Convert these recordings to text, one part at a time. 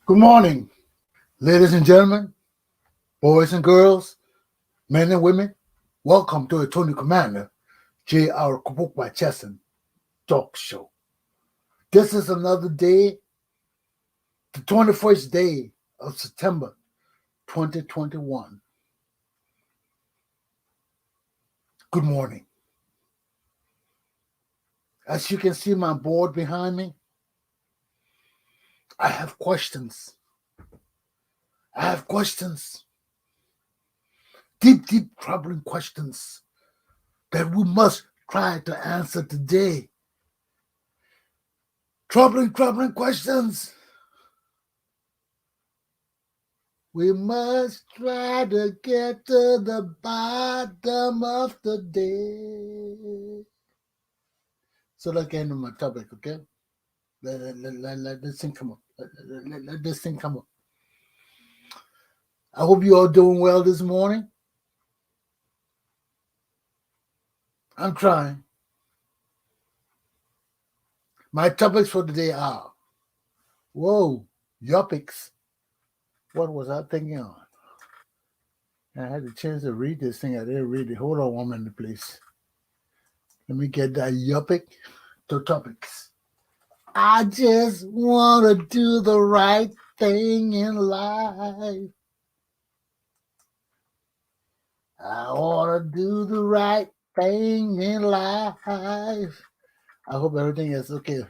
Good morning, ladies and gentlemen, boys and girls, men and women. Welcome to Attorney Commander Galpogkpa Chesson Talk Show. This is another day, the 21st day of September 2021. Good morning. As you can see my board behind me, I have questions. Deep, troubling questions that we must try to answer today. Troubling questions. We must try to get to the bottom of the day. So let's get into my topic, okay? Let this thing come up. Let this thing come up. I hope you all doing well this morning. I'm trying. My topics for today are, Yopics. What was I thinking on? I had a chance to read this thing. I didn't read it. Hold on 1 minute, please. Let me get that Yopic to topics. I just want to do the right thing in life. I want to do the right thing in life. I hope everything is okay.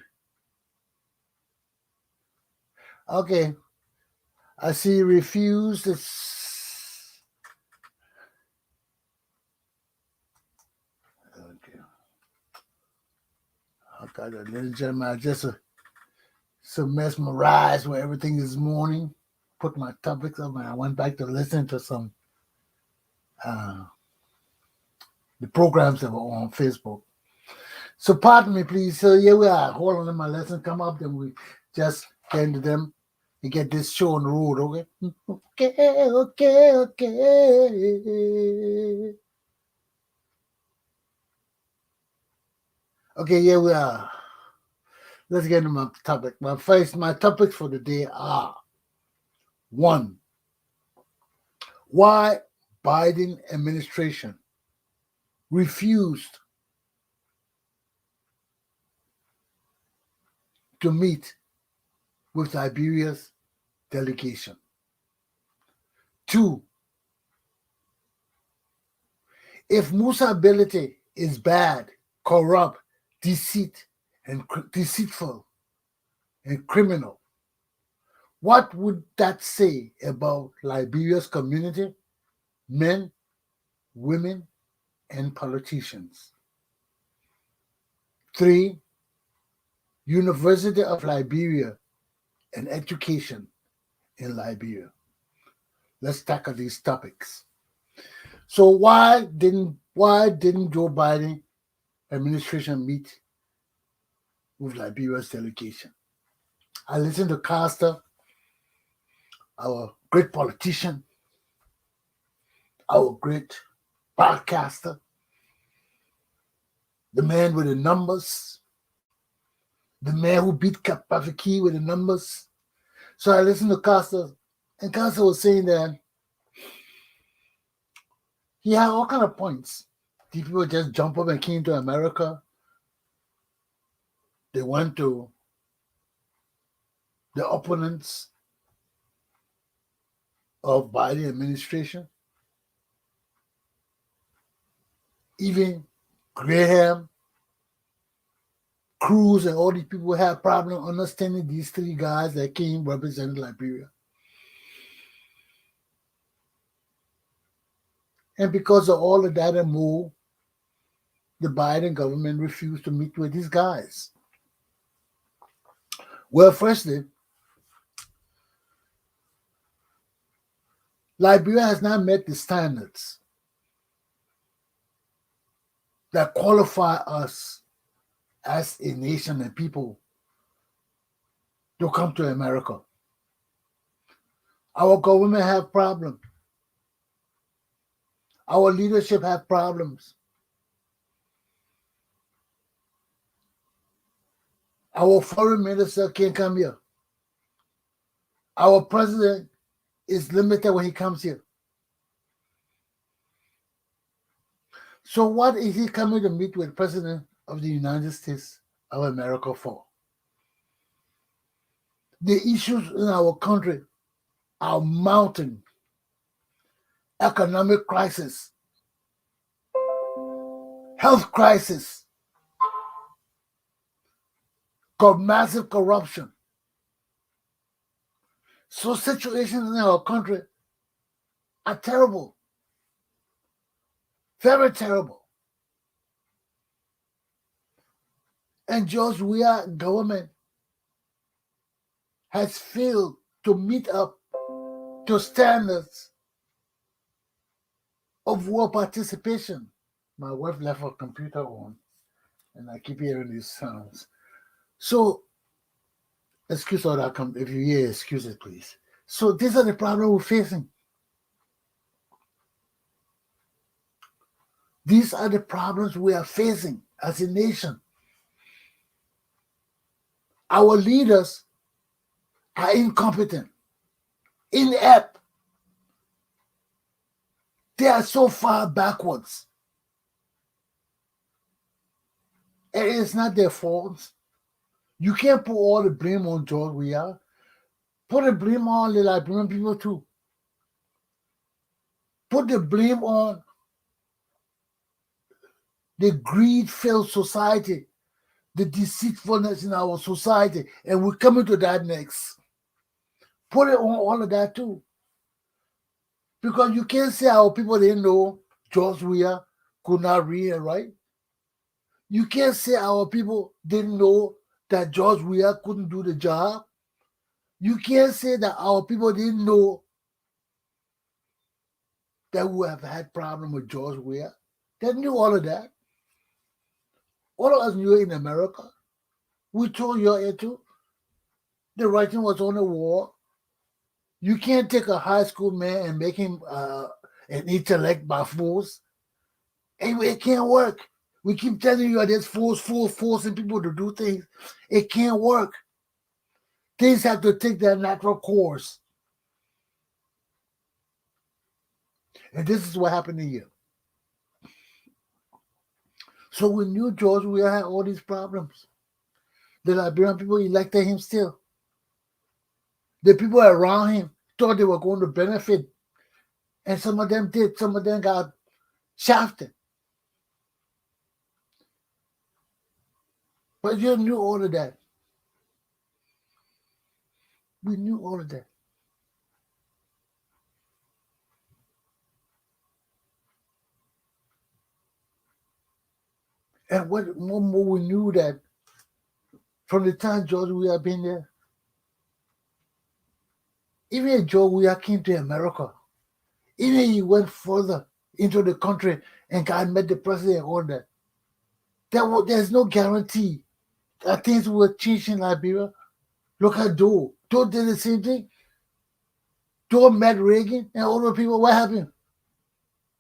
Okay. I see refused. Okay. Okay, ladies and gentlemen, I just so mesmerized with everything this morning. Put my topics up and I went back to listen to some the programs that were on Facebook. So pardon me, please. So here we are. Hold on, let my lesson come up, then we just get into them and get this show on the road, okay? Okay. Okay, here we are. Let's get into my topic. My topics for the day are: 1, why Biden administration refused to meet with Liberia's delegation. 2, if Musa Bility is bad, corrupt, deceitful, and criminal, What would that say about Liberia's community, men, women, and politicians? 3. University of Liberia and education in Liberia. Let's tackle these topics. So why didn't Joe Biden administration meet with Liberia's delegation? I listened to Costa, our great politician, our great podcaster, the man with the numbers, the man who beat Kapaviki with the numbers. So I listened to Costa, and Costa was saying that he had all kind of points. These people just jump up and came to America. They went to the opponents of Biden administration. Even Graham, Cruz, and all these people had problem understanding these three guys that came representing Liberia. And because of all of that and more, the Biden government refused to meet with these guys. Well, firstly, Liberia has not met the standards that qualify us as a nation and people to come to America. Our government have problems. Our leadership have problems. Our foreign minister can't come here. Our president is limited when he comes here. So what is he coming to meet with the President of the United States of America for? The issues in our country are mounting. Economic crisis, health crisis, massive corruption. So situations in our country are terrible, very terrible. And George Weah government has failed to meet up to standards of war participation. My wife left her computer on, and I keep hearing these sounds. So, excuse all that. If you hear, excuse it, please. So these are the problems we're facing. These are the problems we are facing as a nation. Our leaders are incompetent, inept. They are so far backwards. And it's not their fault. You can't put all the blame on George Weah. Put the blame on the Liberian people too. Put the blame on the greed-filled society, the deceitfulness in our society, and we're coming to that next. Put it on all of that too. Because you can't say our people didn't know George Weah could not read and write. You can't say our people didn't know that George Weah couldn't do the job. You can't say that our people didn't know that we have had problem with George Weah. They knew all of that. All of us knew it in America. We told you it too. The writing was on the wall. You can't take a high school man and make him an intellect by force. Anyway, it can't work. We keep telling you there's forcing people to do things. It can't work. Things have to take their natural course. And this is what happened here. So we knew George Weah had all these problems. The Liberian people elected him still. The people around him thought they were going to benefit. And some of them did. Some of them got shafted. But you knew all of that. We knew all of that. And what more we knew that from the time George Weah been there, even George Weah came to America, even he went further into the country and God met the president and all that. There's no guarantee that things will change in Liberia. Look at Doe. Doe did the same thing. Doe met Reagan and all those people. What happened?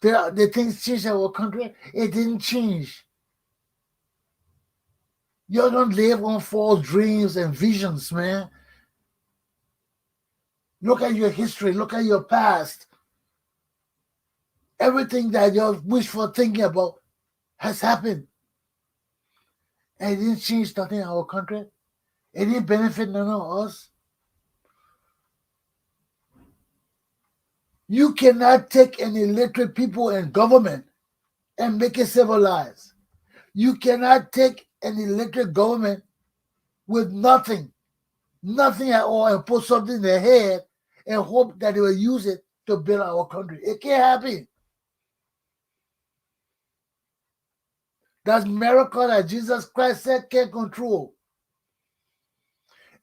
The things changed in our country. It didn't change. You don't live on false dreams and visions, man. Look at your history. Look at your past. Everything that you wish for thinking about has happened. And it didn't change nothing in our country. It didn't benefit none of us. You cannot take an illiterate people in government and make it civilized. You cannot take an illiterate government with nothing at all, and put something in their head and hope that they will use it to build our country. It can't happen. That's miracle that Jesus Christ said can't control.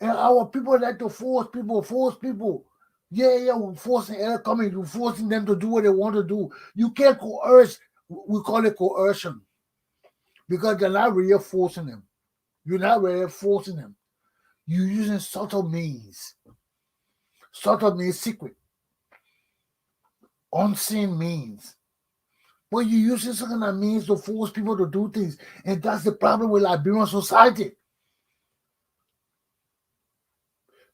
And our people like to force people. Yeah, we're forcing coming, we're forcing them to do what they want to do. You can't coerce, we call it coercion. Because you're not really forcing them. You're not really forcing them. You're using subtle means. Subtle means secret. Unseen means. But you're using some kind of means to force people to do things. And that's the problem with Liberian society.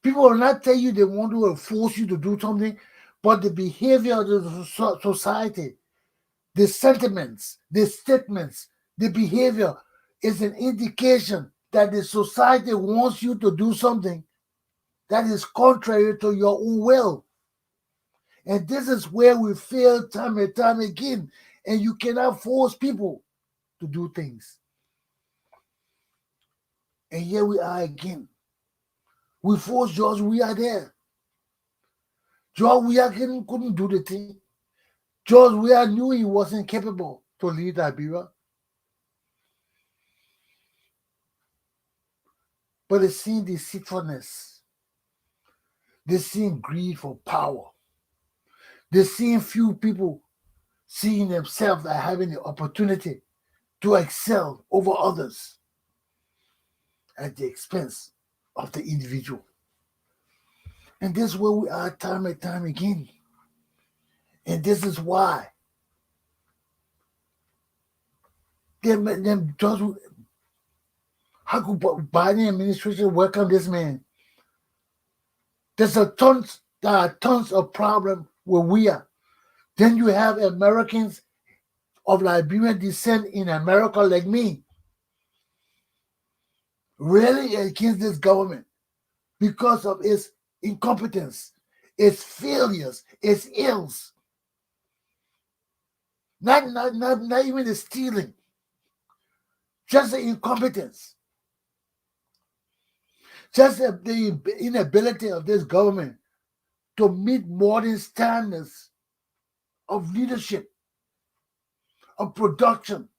People will not tell you they want to force you to do something, but the behavior of the society, the sentiments, the statements, the behavior is an indication that the society wants you to do something that is contrary to your own will. And this is where we fail time and time again. And you cannot force people to do things. And here we are again. We forced George Weah there. George Weah couldn't do the thing. George Weah knew he wasn't capable to lead Liberia. But they seen deceitfulness. They seen greed for power. They seen few people seeing themselves as having the opportunity to excel over others at the expense of the individual. And this is where we are time and time again. And this is why them judge, how could Biden administration welcome this man? There are tons of problems where we are. Then you have Americans of Liberian descent in America like me, really against this government because of its incompetence, its failures, its ills. Not even the stealing, just the incompetence, just the inability of this government to meet modern standards of leadership, of production,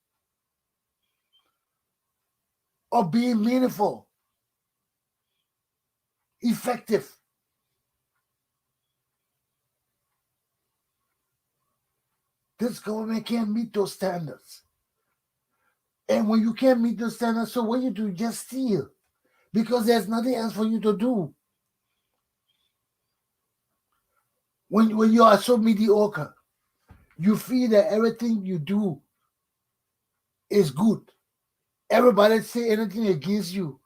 of being meaningful, effective. This government can't meet those standards. And when you can't meet those standards, so what you do, just steal. Because there's nothing else for you to do. When you are so mediocre, you feel that everything you do is good. Everybody say anything against you,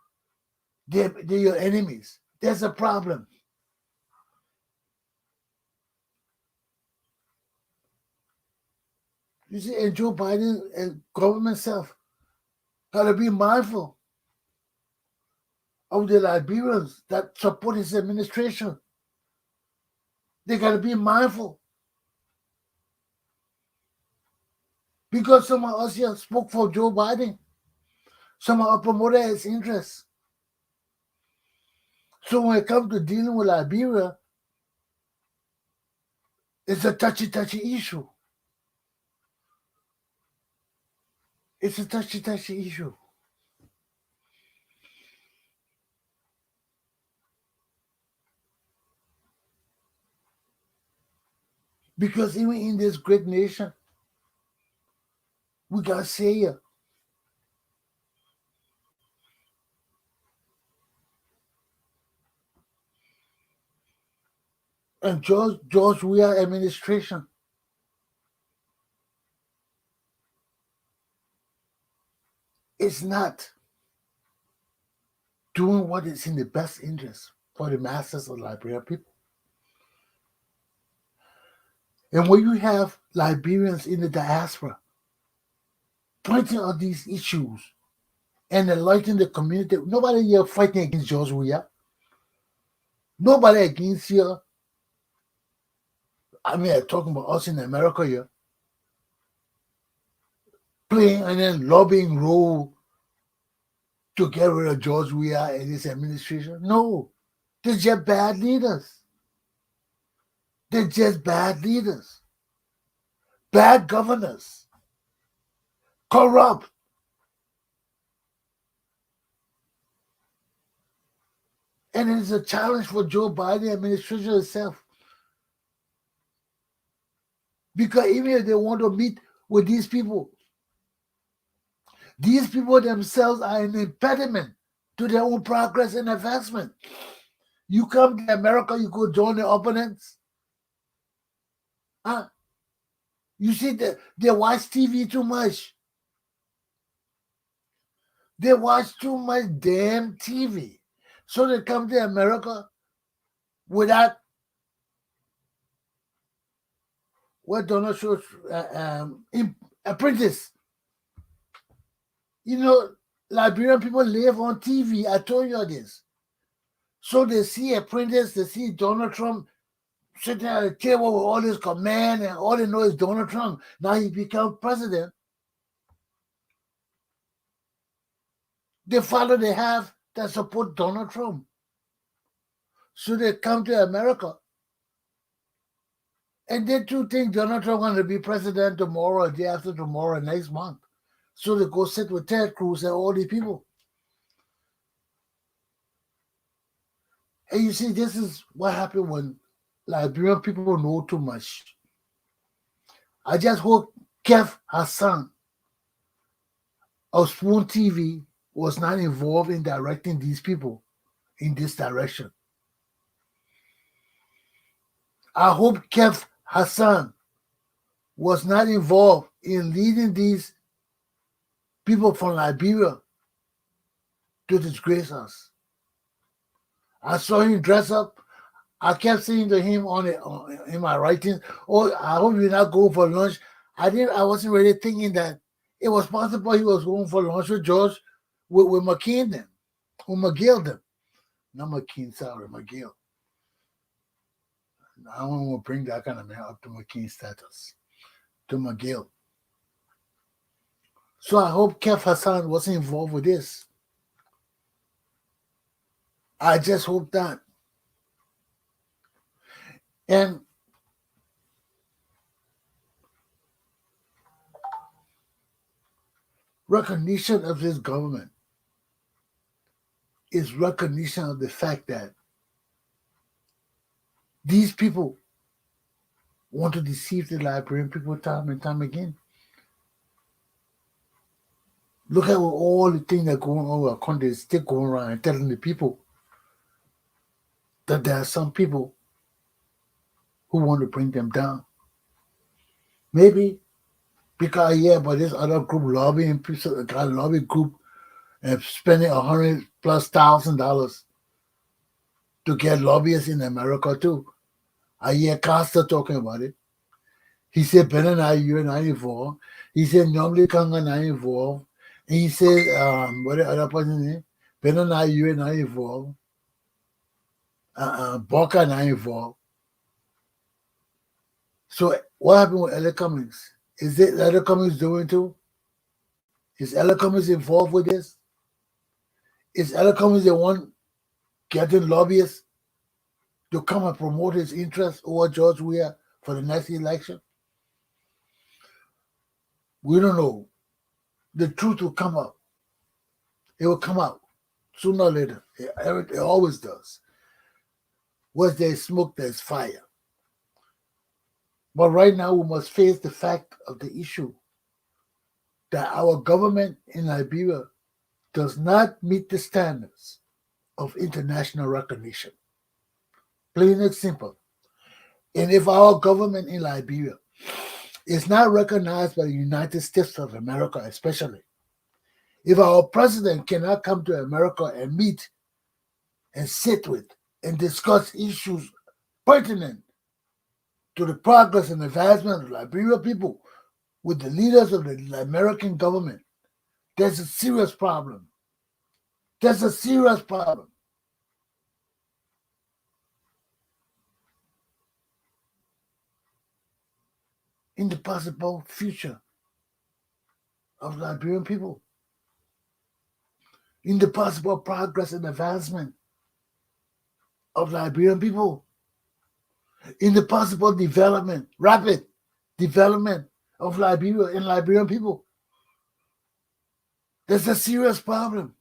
they're your enemies. There's a problem. You see, and Joe Biden and government self got to be mindful of the Liberians that support his administration. They got to be mindful. Because some of us here spoke for Joe Biden. Some of us promoted his interests. So when it comes to dealing with Liberia, it's a touchy issue. It's a touchy issue. Because even in this great nation, we got Sayer. And George Weah administration is not doing what is in the best interest for the masses of Liberian people. And when you have Liberians in the diaspora pointing out these issues and enlightening the community, nobody here fighting against George Weah. Nobody against here. I mean, I'm talking about us in America here, playing and then lobbying role to get rid of George Weah and his administration. No, they're just bad leaders. They're just bad leaders, bad governors, corrupt. And it's a challenge for Joe Biden administration itself. Because even if they want to meet with these people themselves are an impediment to their own progress and advancement. You come to America, you go join the opponents. Huh? You see, they watch TV too much. They watch too much damn TV. So they come to America without what Donald Trump's apprentice. You know, Liberian people live on TV. I told you this. So they see apprentice, they see Donald Trump sitting at a table with all his command, and all they know is Donald Trump. Now he become president. The father they have that support Donald Trump. So they come to America. And they too think Donald Trump going to be president tomorrow, or day after tomorrow, next month. So they go sit with Ted Cruz and all these people. And you see, this is what happened when Liberian people know too much. I just hope Kev Hassan of Spoon TV was not involved in directing these people in this direction. I hope Kev Hassan was not involved in leading these people from Liberia to disgrace us. I saw him dress up. I kept saying to him in my writing, "Oh, I hope you're not going for lunch." I wasn't really thinking that it was possible he was going for lunch with George, with McCain then, or McGill then. Not McCain, sorry, McGill. I don't want to bring that kind of man up to McCain status, to McGill. So I hope Kev Hassan wasn't involved with this. I just hope that. And recognition of this government is recognition of the fact that these people want to deceive the Liberian people time and time again. Look at all the things that are going on in our country, is still going around and telling the people that there are some people who want to bring them down. Maybe because but this other group lobbying people, got a lobby group and spending $100,000+ to get lobbyists in America too. I hear Costa talking about it. He said Benin you're not involved. He said normally Kanga not involved. And he said what the other person's name? Benin you're not involved. Boca not involved. So what happened with Ella Cummings? Is it Ella Cummings doing too? Is Ella Cummings involved with this? Is Ella Cummings the one getting lobbyists to come and promote his interests over George Weah for the next election? We don't know. The truth will come out. It will come out sooner or later. It always does. Where there's smoke, there's fire. But right now, we must face the fact of the issue that our government in Liberia does not meet the standards of international recognition. Plain and simple. And if our government in Liberia is not recognized by the United States of America, especially, if our president cannot come to America and meet and sit with and discuss issues pertinent to the progress and advancement of Liberian people with the leaders of the American government, there's a serious problem. There's a serious problem. In the possible future of Liberian people, in the possible progress and advancement of Liberian people, in the possible development, rapid development of Liberia and Liberian people. There's a serious problem.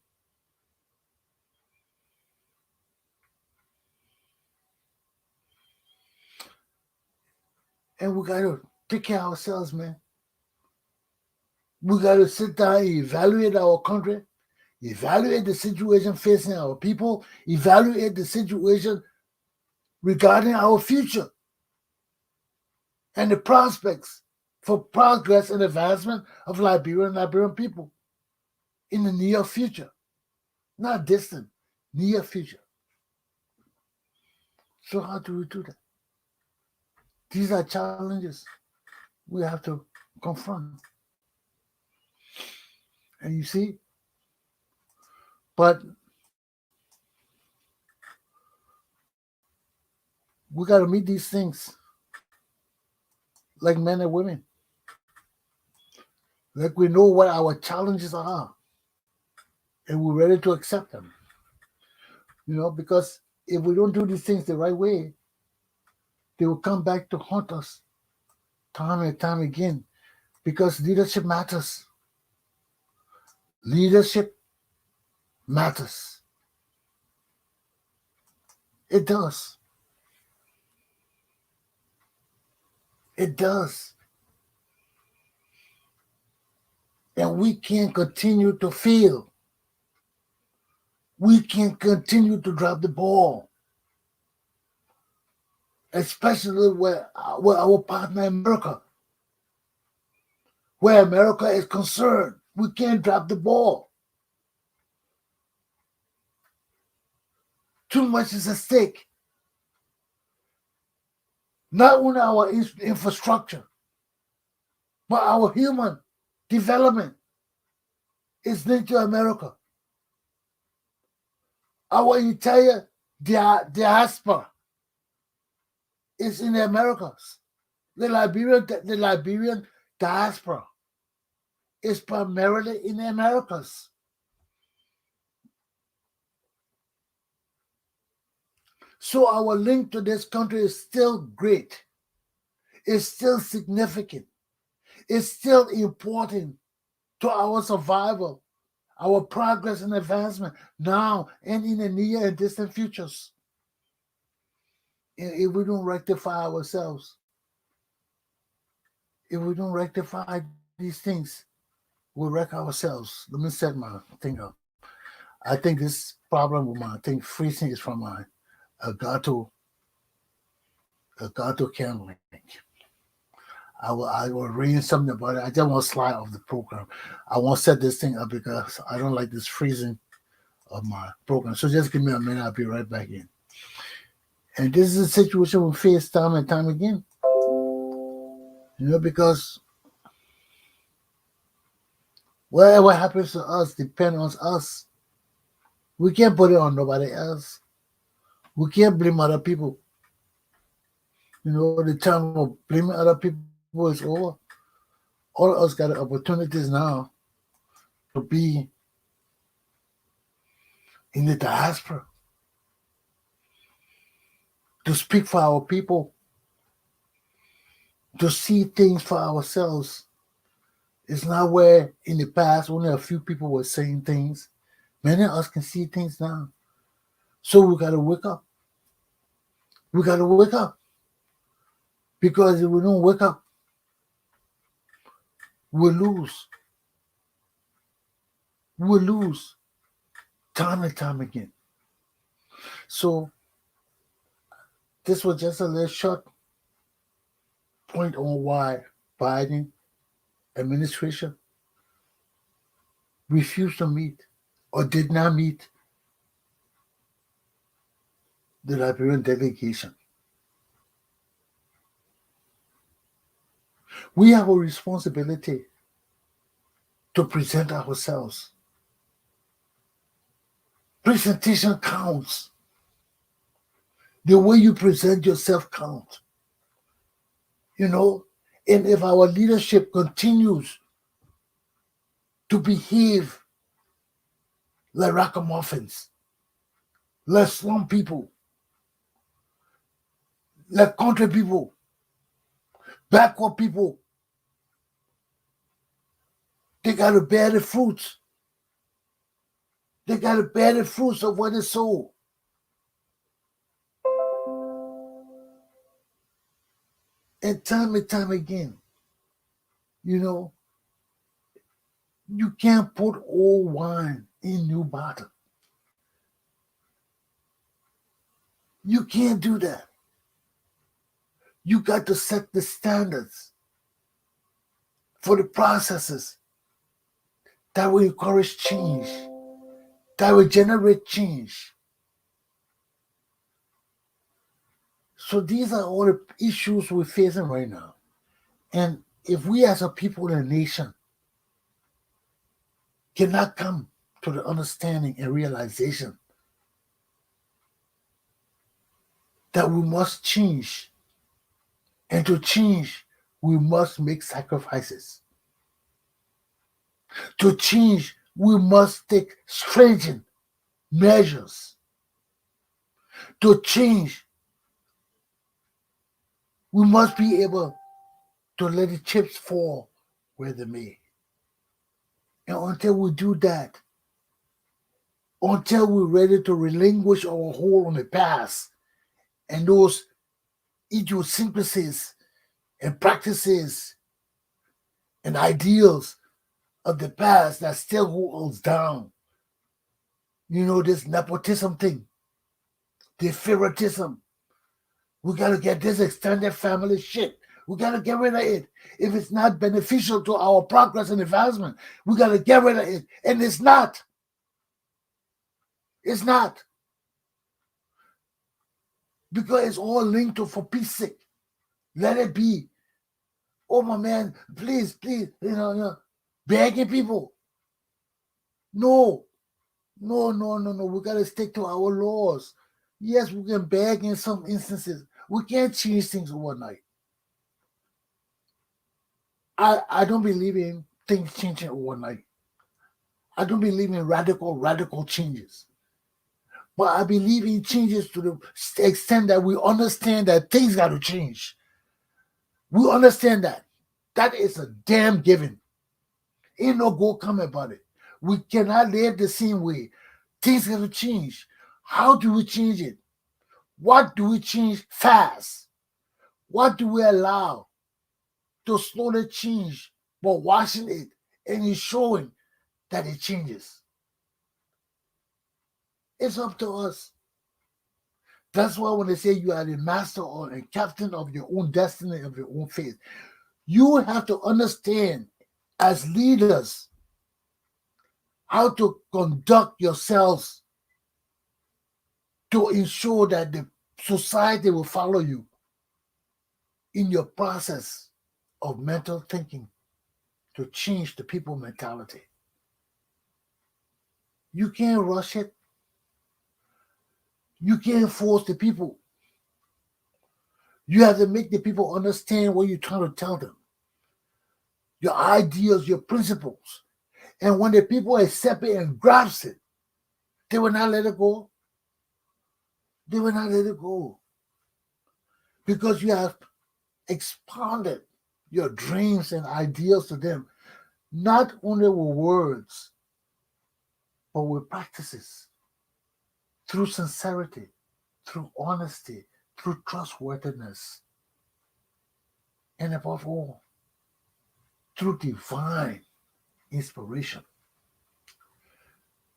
And we got to take care of ourselves, man. We got to sit down and evaluate our country, evaluate the situation facing our people, evaluate the situation regarding our future and the prospects for progress and advancement of Liberian people in the near future. Not distant, near future. So how do we do that? These are challenges we have to confront. And you see, but we got to meet these things like men and women. Like we know what our challenges are and we're ready to accept them. Because if we don't do these things the right way, they will come back to haunt us time and time again, because leadership matters. Leadership matters. It does. It does. And we can't continue to fail. We can't continue to drop the ball. Especially where our partner America. Where America is concerned, we can't drop the ball. Too much is at stake. Not only our infrastructure, but our human development is linked to America. Our entire diaspora is in the Americas. The Liberian diaspora is primarily in the Americas. So our link to this country is still great. It's still significant. It's still important to our survival, our progress and advancement now and in the near and distant futures. If we don't rectify ourselves, if we don't rectify these things, we'll wreck ourselves. Let me set my thing up. I think this problem with my thing freezing is from my Elgato candle link. I will read something about it. I just want to slide off the program. I won't set this thing up because I don't like this freezing of my program. So just give me a minute. I'll be right back in. And this is a situation we face time and time again. Because whatever happens to us depends on us. We can't put it on nobody else. We can't blame other people. The time of blaming other people is over. All of us got opportunities now to be in the diaspora. to speak for our people, to see things for ourselves. It's not where in the past only a few people were saying things. Many of us can see things now. So we got to wake up. We got to wake up. Because if we don't wake up, we'll lose. We'll lose time and time again. So this was just a little short point on why Biden administration refused to meet or did not meet the Liberian delegation. We have a responsibility to present ourselves. Presentation counts. The way you present yourself counts. And if our leadership continues to behave like ragamuffins, like slum people, like country people, backward people, they got to bear the fruits. They got to bear the fruits of what they sow. And time again, you can't put old wine in new bottle. You can't do that. You got to set the standards for the processes that will encourage change, that will generate change. So these are all the issues we're facing right now. And if we as a people in a nation cannot come to the understanding and realization that we must change, and to change, we must make sacrifices. To change, we must take stringent measures. To change, we must be able to let the chips fall where they may. And until we do that, until we're ready to relinquish our hold on the past and those idiosyncrasies and practices and ideals of the past that still hold us down. This nepotism thing, the favoritism. We got to get this extended family shit. We got to get rid of it. If it's not beneficial to our progress and advancement, we got to get rid of it. And it's not. It's not. Because it's all linked to for peace sake. Let it be. Oh, my man, please, begging people. No. We got to stick to our laws. Yes, we can beg in some instances. We can't change things overnight. I don't believe in things changing overnight. I don't believe in radical changes. But I believe in changes to the extent that we understand that things got to change. We understand that. That is a damn given. Ain't no go come about it. We cannot live the same way. Things got to change. How do we change it? What do we change fast? What do we allow to slowly change, but watching it and ensuring that it changes? It's up to us. That's why when they say you are the master or a captain of your own destiny, of your own fate, you have to understand as leaders how to conduct yourselves to ensure that the society will follow you in your process of mental thinking to change the people mentality. You can't rush it. You can't force the people. You have to make the people understand what you're trying to tell them. Your ideas, your principles. And when the people accept it and grasp it, they will not let it go. They will not let it go. because you have expounded your dreams and ideals to them, not only with words, but with practices, through sincerity, through honesty, through trustworthiness, and above all, through divine inspiration.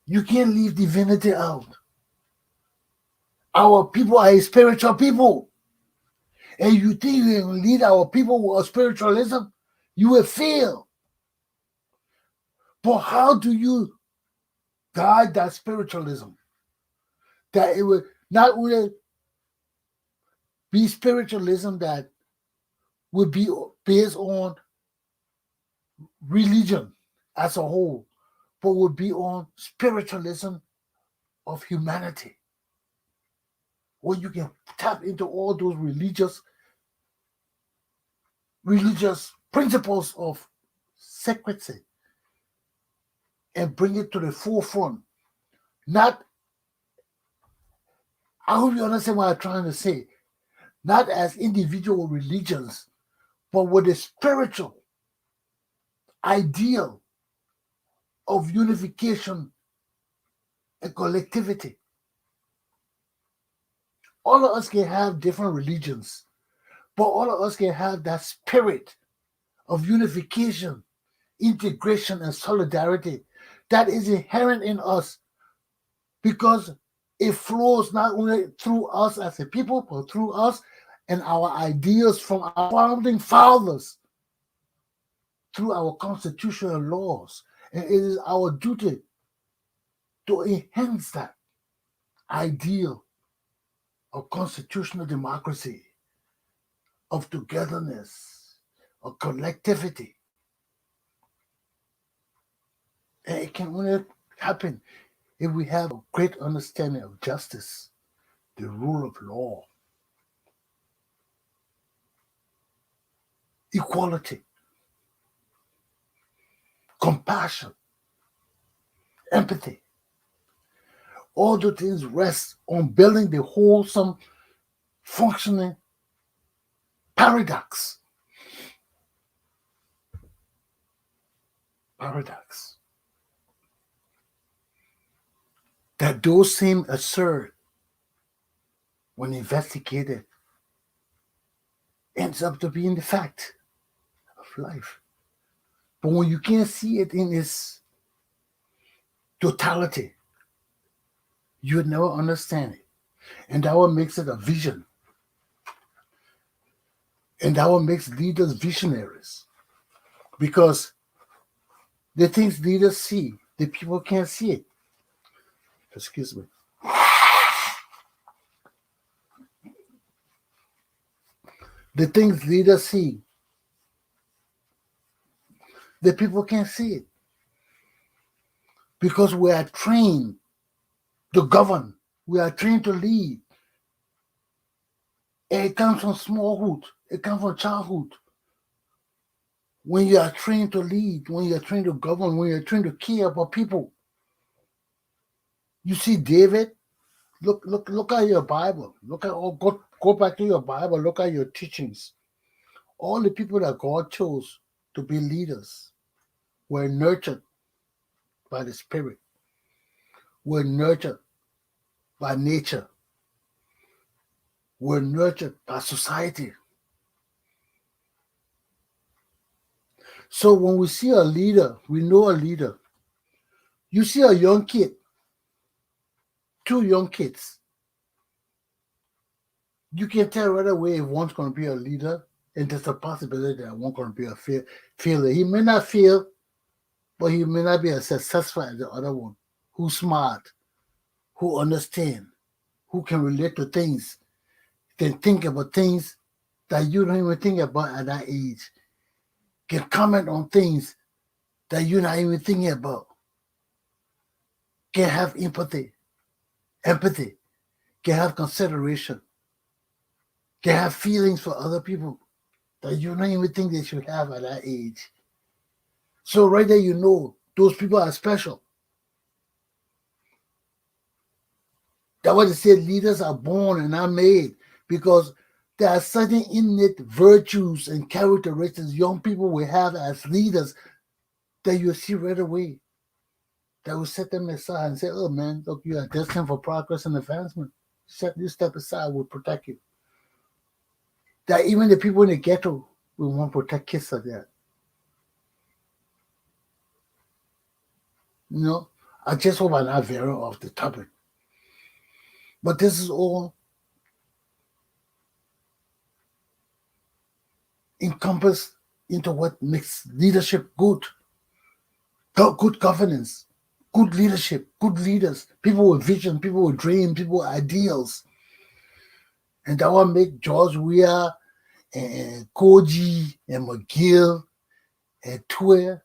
You can't leave divinity out. Our people are a spiritual people. And you think you can lead our people with spiritualism, you will fail. But how do you guide that spiritualism? That it will not only be spiritualism that will be based on religion as a whole, but will be on spiritualism of humanity, where you can tap into all those religious principles of secrecy and bring it to the forefront. Not, I hope you understand what I'm trying to say, not as individual religions, but with the spiritual ideal of unification and collectivity. All of us can have different religions, but all of us can have that spirit of unification, integration, and solidarity that is inherent in us, because it flows not only through us as a people, but through us and our ideas from our founding fathers, through our constitutional laws. And it is our duty to enhance that ideal of constitutional democracy, of togetherness, of collectivity. And it can only happen if we have a great understanding of justice, the rule of law, equality, compassion, empathy. All the things rest on building the wholesome, functioning paradox. That those seem absurd when investigated ends up to being the fact of life. But when you can't see it in its totality, you would never understand it. And that what makes it a vision. And that what makes leaders visionaries. Because the things leaders see, the people can't see it. Excuse me. The things leaders see, the people can't see it. Because we are trained to govern. We are trained to lead. And it comes from smallhood. It comes from childhood. When you are trained to lead, when you are trained to govern, when you are trained to care about people. You see David, look at your Bible. Go back to your Bible, look at your teachings. All the people that God chose to be leaders were nurtured by the Spirit, were nurtured by nature, were nurtured by society. So when we see a leader, we know a leader. You see a young kid, 2 young kids, you can tell right away if one's going to be a leader, and there's a possibility that one's going to be a failure. He may not fail, but he may not be as successful as the other one, who's smart, who understands, who can relate to things, can think about things that you don't even think about at that age, can comment on things that you're not even thinking about, can have empathy, can have consideration, can have feelings for other people that you don't even think they should have at that age. So right there, you know those people are special. That's why they say leaders are born and not made, because There are certain innate virtues and characteristics young people will have as leaders that you see right away. That will set them aside and say, oh man, look, you are destined for progress and advancement. You step aside, we'll protect you. That even the people in the ghetto will want to protect kids like that. You know, I just hope I'm not veering off the topic. But this is all encompassed into what makes leadership good. Good governance, good leadership, good leaders, people with vision, people with dreams, people with ideals. And that will make George Weah and Koji and McGill and Tuer.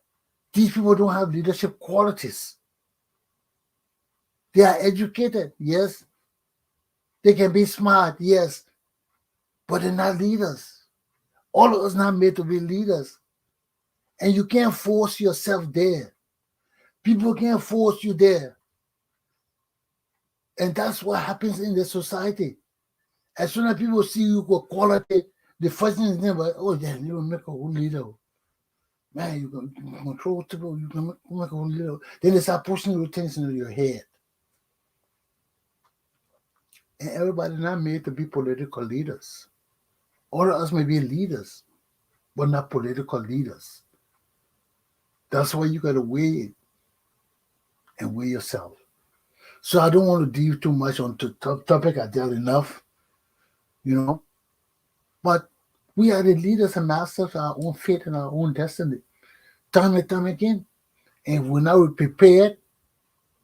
These people don't have leadership qualities. They are educated, yes. They can be smart, yes. But they're not leaders. All of us not made to be leaders. And you can't force yourself there. People can't force you there. And that's what happens in the society. As soon as people see you with quality, the first thing is never, oh yeah, you will make a whole leader. Man, you can control people, you can make a whole leader. Then they start pushing those things into your head. And everybody not made to be political leaders. All of us may be leaders, but not political leaders. That's why you got to weigh it and weigh yourself. So I don't want to deal too much on the topic. I dealt enough, you know. But we are the leaders and masters of our own fate and our own destiny. Time and time again. And if we're not prepared,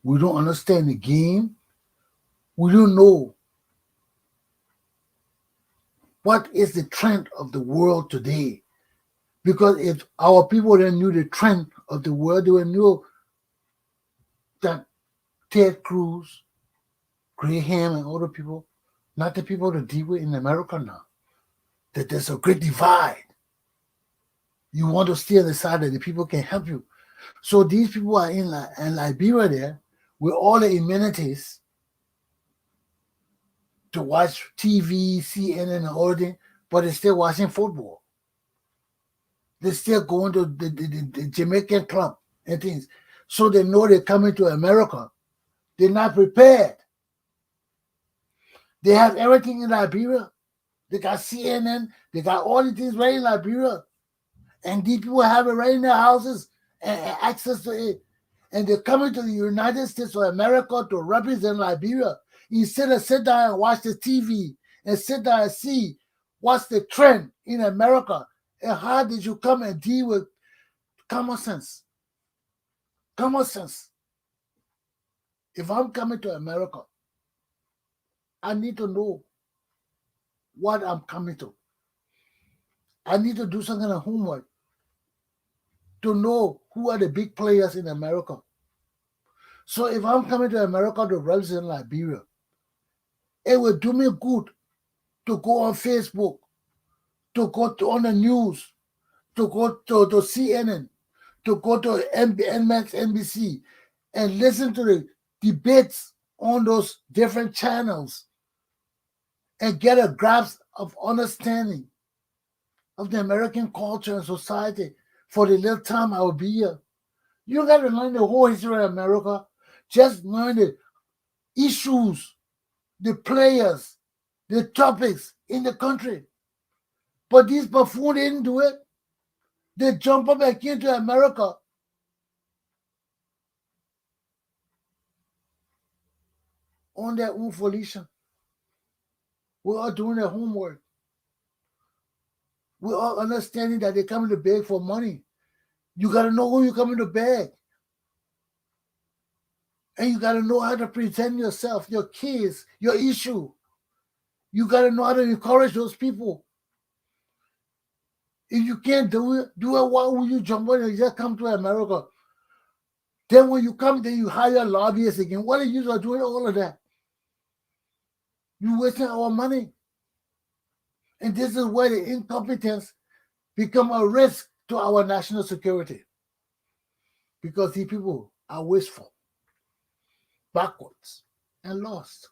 we don't understand the game, we don't know what is the trend of the world today. Because if our people then knew the trend of the world, they would know that Ted Cruz, Graham, and other people, not the people to deal with in America now, that there's a great divide. You want to stay on the side that the people can help you. So these people are in Liberia there with all the amenities to watch TV, CNN, and all that, but they're still watching football. They're still going to the Jamaican club and things. So they know they're coming to America. They're not prepared. They have everything in Liberia. They got CNN. They got all the things right in Liberia. And these people have it right in their houses and access to it. And they're coming to the United States of America to represent Liberia. Instead of sit down and watch the TV and sit down and see what's the trend in America and how did you come and deal with common sense. Common sense. If I'm coming to America, I need to know what I'm coming to. I need to do some kind of homework to know who are the big players in America. So if I'm coming to America to represent Liberia, it will do me good to go on Facebook, to go on the news, to go to CNN, to go to MSNBC and listen to the debates on those different channels and get a grasp of understanding of the American culture and society for the little time I will be here. You got to learn the whole history of America. Just learn the issues, the players, the topics in the country. But these buffoons didn't do it. They jump up back into America. On their own volition. We're all doing their homework. We're all understanding that they're coming to beg for money. You got to know who you're coming to beg. And you got to know how to present yourself, your case, your issue. You got to know how to encourage those people. If you can't do it, why would you jump on and just come to America? Then when you come there, you hire lobbyists again. What are you doing all of that? You're wasting our money. And this is where the incompetence become a risk to our national security. Because these people are wasteful, backwards, and lost.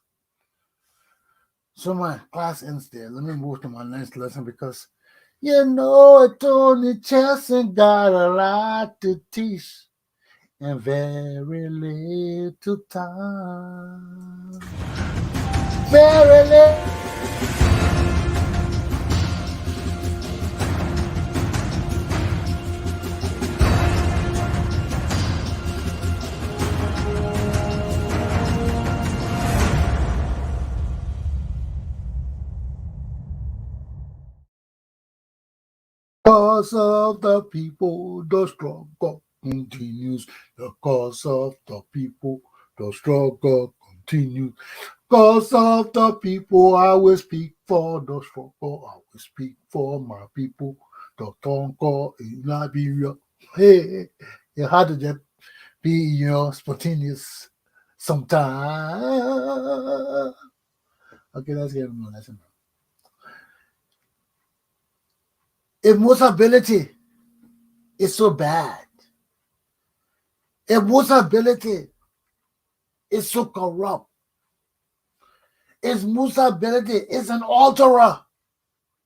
So my class ends there. Let me move to my next lesson because Tony Chesson got a lot to teach and very little time. Very little. Cause of the people, the struggle continues. The cause of the people, the struggle continues. Cause of the people, I will speak for the struggle. I will speak for my people, the Tonko in Liberia. Hey, it had to just be, spontaneous sometime. Okay, let's get into the lesson. If Musa Bility is so bad, if Musa Bility is so corrupt, if Musa Bility is an alterer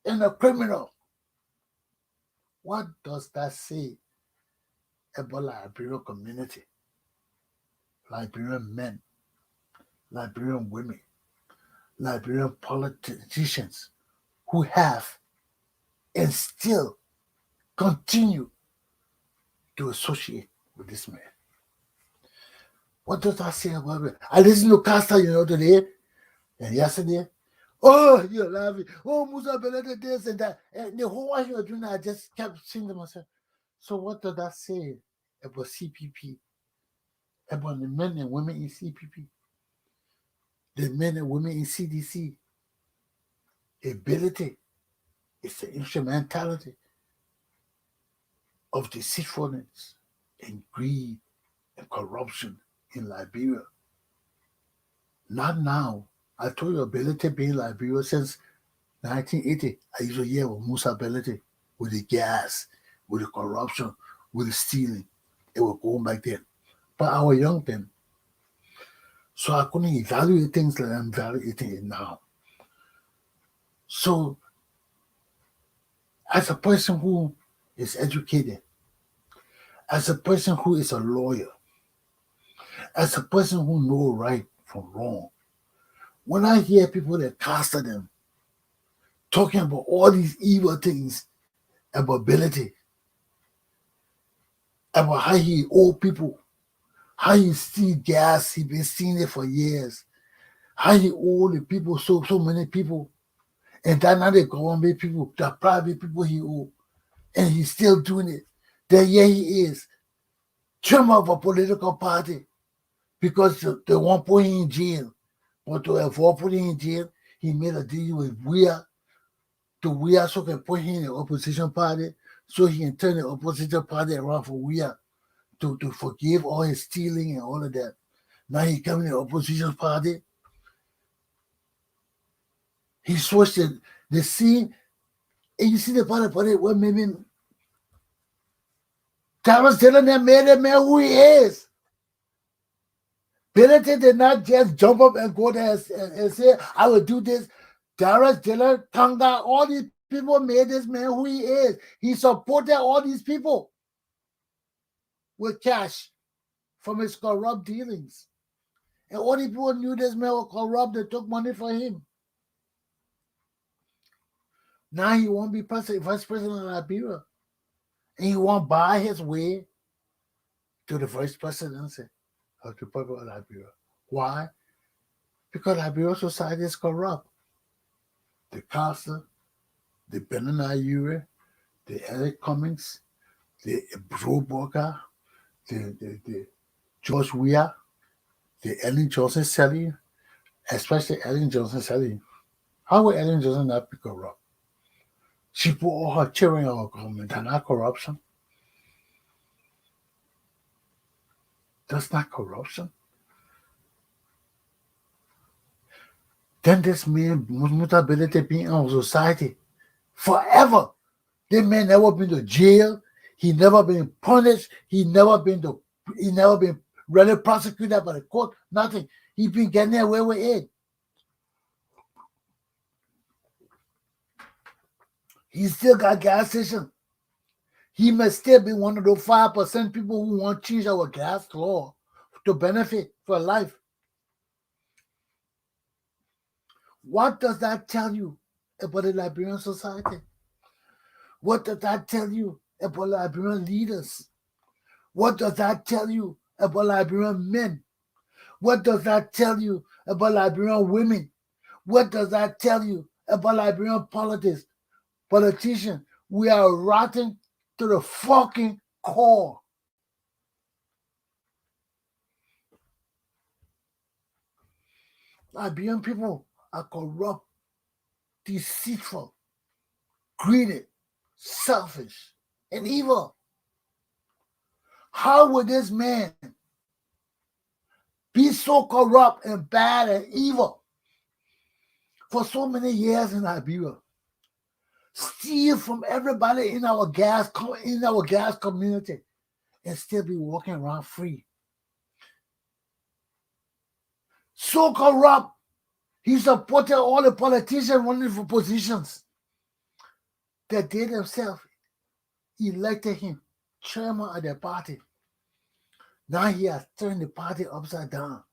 and a criminal, what does that say about Liberian community, Liberian men, Liberian women, Liberian politicians who have and still continue to associate with this man? What does that say about it? I listened to Costa, today and yesterday. Oh, you're laughing. Oh, Musa Bility this and that. And the whole while you were doing that, I just kept saying to myself, so what does that say about CPP? About the men and women in CPP? The men and women in CDC? Ability is the instrumentality of deceitfulness and greed and corruption in Liberia. Not now. I told you Bility being Liberia since 1980. I used to hear with Musa Bility, with the gas, with the corruption, with the stealing. It was going back then. But I was young then. So I couldn't evaluate things like I'm evaluating it now. So as a person who is educated, as a person who is a lawyer, as a person who knows right from wrong, when I hear people that casted them talking about all these evil things about Bility, about how he owe people, how he steal gas, he been stealing it for years, how he owe the people so many people, and that now the government people, the private people he owe, and he's still doing it. Then here he is, chairman of a political party, because they won't put him in jail. But to avoid putting him in jail, he made a deal with WIA, to WIA so can put him in the opposition party, so he can turn the opposition party around for WIA to forgive all his stealing and all of that. Now he coming in the opposition party. He switched the scene, and you see the part about it, what maybe Thomas telling them made that man who he is. Bility did not just jump up and go there and say, I will do this. Darius Dillon, Kanga, all these people made this man who he is. He supported all these people with cash from his corrupt dealings. And all these people knew this man was corrupt. They took money for him. Now he won't be vice president of Liberia. And he won't buy his way to the vice presidency of the Republic of Liberia. Why? Because Liberia society is corrupt. The Casa, the Benana Ure, the Eric Cummings, the Galpogkpa, the George Weah, the Ellen Johnson Sally, especially Ellen Johnson Sally. How would Ellen Johnson not be corrupt? She put all her children in our government and not corruption. That's not corruption. Then this man, Musa Bility, being in our society forever. This man never been to jail. He never been punished. He never been really prosecuted by the court. Nothing. He been getting away with it. He still got gas station. He may still be one of those 5% people who want to change our gas law to benefit for life. What does that tell you about the Liberian society? What does that tell you about Liberian leaders? What does that tell you about Liberian men? What does that tell you about Liberian women? What does that tell you about Liberian politicians? We are rotten to the fucking core. Liberian people are corrupt, deceitful, greedy, selfish, and evil. How would this man be so corrupt and bad and evil for so many years in Liberia? Steal from everybody in our gas community and still be walking around free. So corrupt, he supported all the politicians running for positions that they themselves elected him chairman of their party. Now he has turned the party upside down.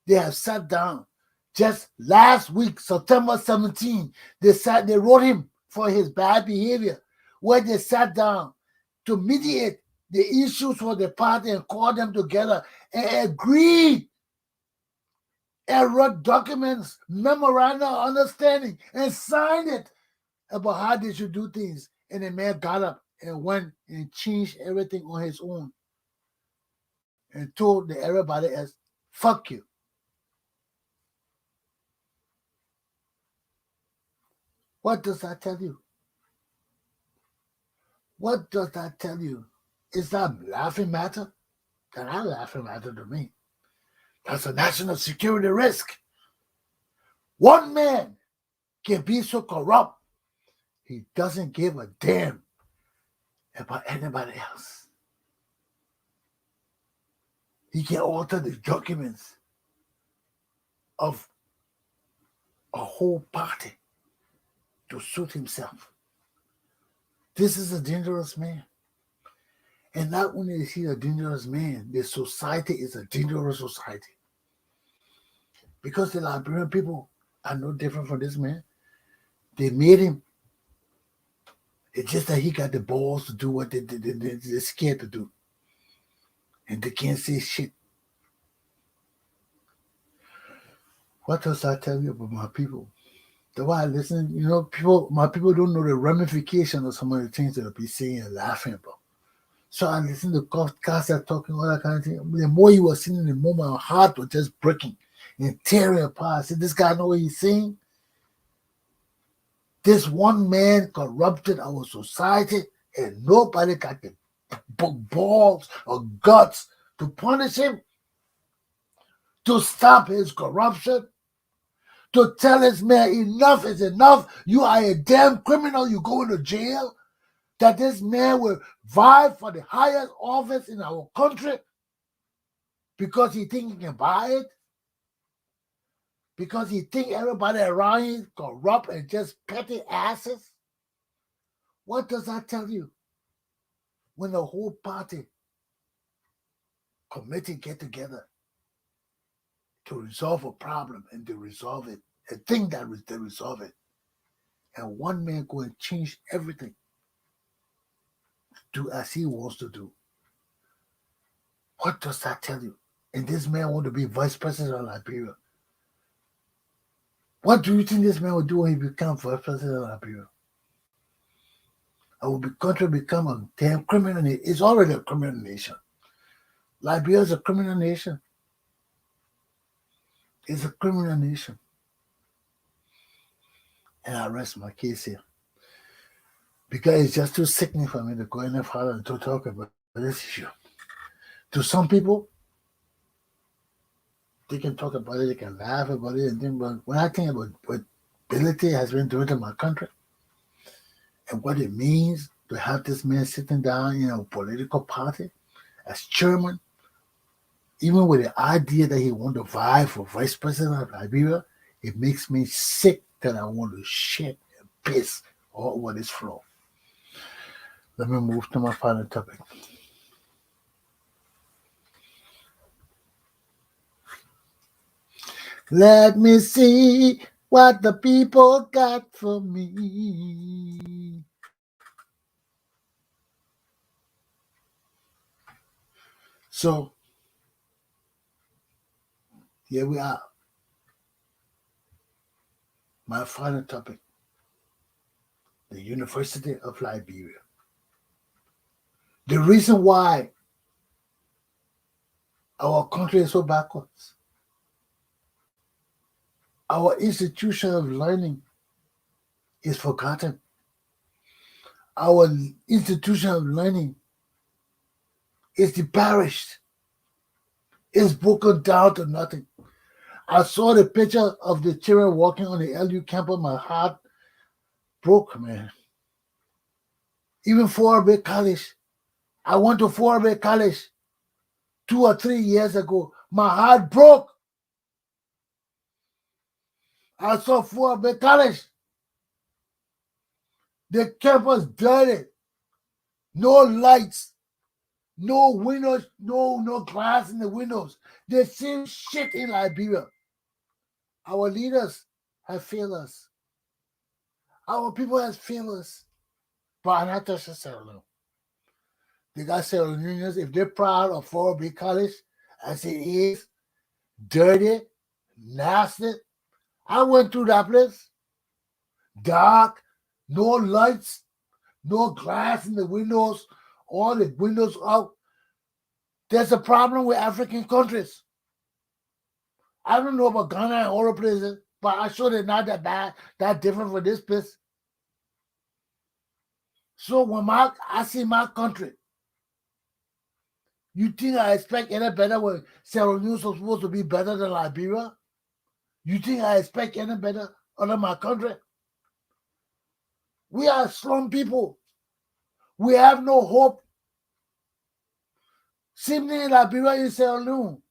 They have sat down. Just last week, September 17, they wrote him for his bad behavior, where they sat down to mediate the issues for the party and call them together and agreed and wrote documents, memorandum of understanding, and signed it about how they should do things. And the man got up and went and changed everything on his own and told everybody else, fuck you. What does that tell you? What does that tell you? Is that a laughing matter? That's not a laughing matter to me. That's a national security risk. One man can be so corrupt, he doesn't give a damn about anybody else. He can alter the documents of a whole party to suit himself. This is a dangerous man. And not only is he a dangerous man, the society is a dangerous society. Because the Liberian people are no different from this man. They made him. It's just that he got the balls to do what they're scared to do. And they can't say shit. What does that tell you about my people? That's why I listen. My people don't know the ramification of some of the things that they'll be saying and laughing about. So I listen to podcasts talking, all that kind of thing. The more you were sitting, the more my heart was just breaking and tearing apart. I said, this guy know what he's saying? This one man corrupted our society and nobody got the balls or guts to punish him, to stop his corruption, to tell this man enough is enough. You are a damn criminal. You go into jail. That this man will vie for the highest office in our country because he think he can buy it, because he think everybody around him is corrupt and just petty asses. What does that tell you? When the whole party committee get together to resolve a problem and to resolve it, and think that they resolve it, and one man go and change everything, do as he wants to do. What does that tell you? And this man want to be vice president of Liberia. What do you think this man will do when he becomes vice president of Liberia? Our country become a damn criminal nation. It's already a criminal nation. Liberia is a criminal nation. It's a criminal nation. And I rest my case here. Because it's just too sickening for me to go any further to talk about this issue. To some people, they can talk about it, they can laugh about it, but when I think about what Bility has been doing to my country and what it means to have this man sitting down in a political party as chairman, even with the idea that he wants to vie for vice president of Liberia, it makes me sick that I want to shit and piss all over this floor. Let me move to my final topic. Let me see what the people got for me. So, here we are. My final topic. The University of Liberia. The reason why our country is so backwards. Our institution of learning is forgotten. Our institution of learning is deperished. It's broken down to nothing. I saw the picture of the children walking on the LU campus. My heart broke, man. Even Forbay College. I went to Forbay College 2 or 3 years ago. My heart broke. I saw Forbay College. The campus dirty. No lights. No windows. No glass in the windows. The same shit in Liberia. Our leaders have failed us. Our people have failed us. But I'm not touching Sierra Leone. They got Sierra Leoneans, if they're proud of Forbay College, as it is, dirty, nasty. I went through that place. Dark, no lights, no glass in the windows, all the windows out. There's a problem with African countries. I don't know about Ghana and other places, but I'm sure they're not that bad, that different from this place. So when I see my country, you think I expect any better when Sierra Leone is supposed to be better than Liberia? You think I expect any better out of my country? We are slum people. We have no hope. Same thing in Liberia and Sierra Leone.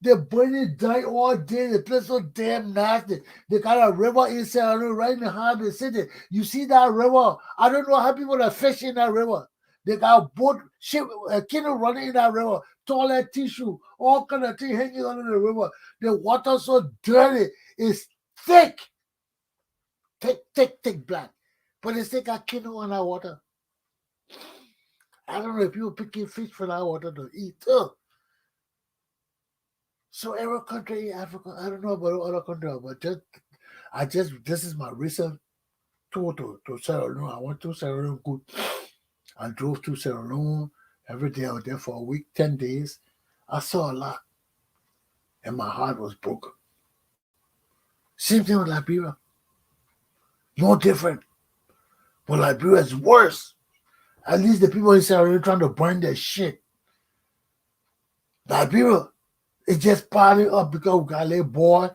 They burn it down all day. The place so damn nasty. They got a river in Sierra Leone right in the heart of the city. You see that river? I don't know how people are fishing in that river. They got boat, ship, canoe running in that river, toilet tissue, all kind of things hanging under the river. The water so dirty, it's thick, thick black. But they still got canoe on that water. I don't know if people picking fish for that water to eat. So every country in Africa, I don't know about other countries, but this is my recent tour to Sierra Leone. I went to Sierra Leone good. I drove to Sierra Leone. Every day I was there for a week, 10 days. I saw a lot. And my heart was broken. Same thing with Liberia. No different. But Liberia is worse. At least the people in Sierra Leone trying to burn their shit. Liberia is just piling up because we got a little boy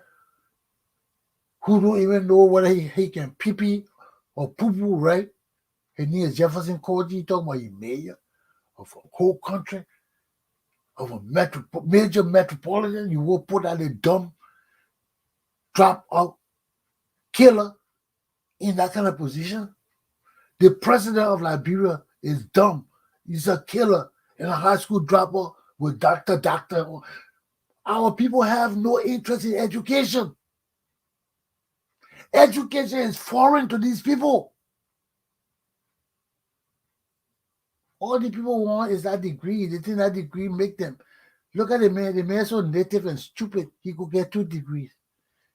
who don't even know whether he can pee-pee or poo-poo, right? He needs Jefferson Koji talking about he mayor of a whole country, of a major metropolitan. You will put out a dumb, drop out killer in that kind of position. The president of Liberia is dumb. He's a killer and a high school dropout with doctor. Our people have no interest in education. Education is foreign to these people. All the people want is that degree. They think that degree make them. Look at the man. The man is so native and stupid. He could get 2 degrees.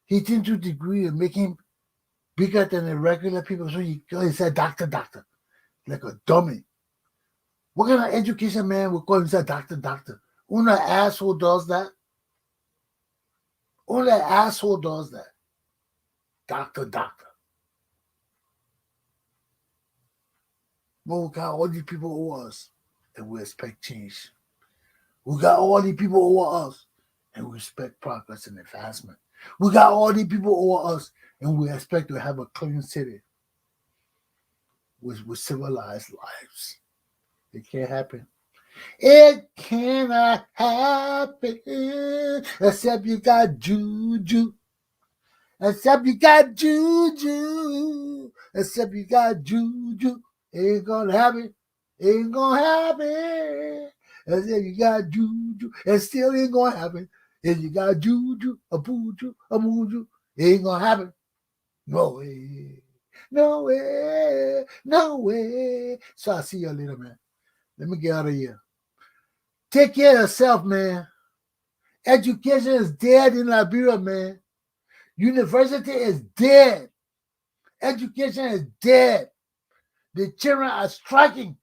He thinks 2 degrees and make him bigger than the regular people. So he said doctor. Like a dummy. What kind of education man would call himself doctor? Only an asshole does that. Only an asshole does that. Doctor. But we got all these people over us and we expect change. We got all these people over us and we expect progress and advancement. We got all these people over us and we expect to have a clean city with civilized lives. It can't happen. It cannot happen except you got juju. Except you got juju. Except you got juju. Ain't gonna happen. Ain't gonna happen. Except you got juju. It still ain't gonna happen. If you got juju, a pooju, a mooju, ain't gonna happen. No way. No way. No way. So I'll see you later, man. Let me get out of here. Take care of yourself, man. Education is dead in Liberia, man. University is dead. Education is dead. The children are striking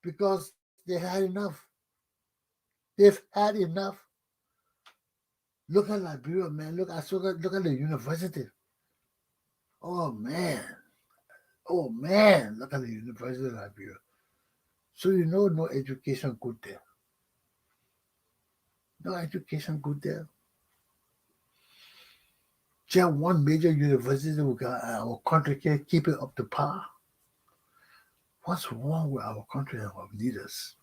because they had enough. They've had enough. Look at Liberia, man. Look at the university. Oh man. Oh man. Look at the University of Liberia. So you know no education good there. No education good there. Just one major university we got our country can keep it up to par. What's wrong with our country and our leaders?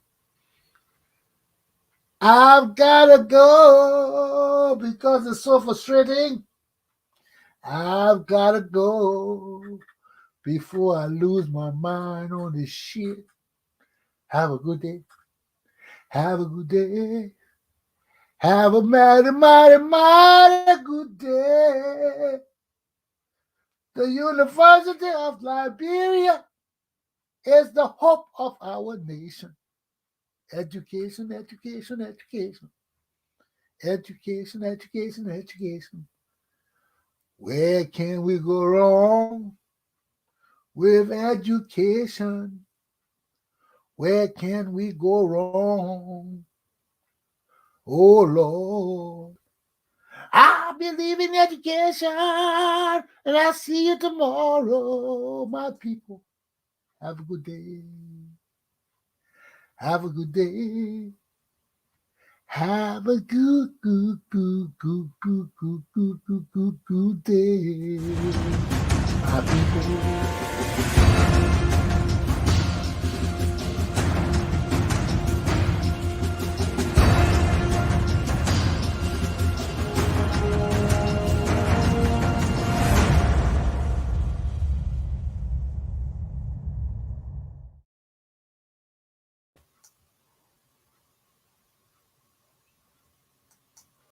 I've gotta go because it's so frustrating. I've gotta go before I lose my mind on this shit. Have a good day. Have a good day. Have a mighty, mighty, mighty good day. The University of Liberia is the hope of our nation. Education, education, education. Education, education, education. Where can we go wrong with education? Where can we go wrong? Oh Lord, I believe in education, and I'll see you tomorrow, my people. Have a good day. Have a good day. Have a good day, my people.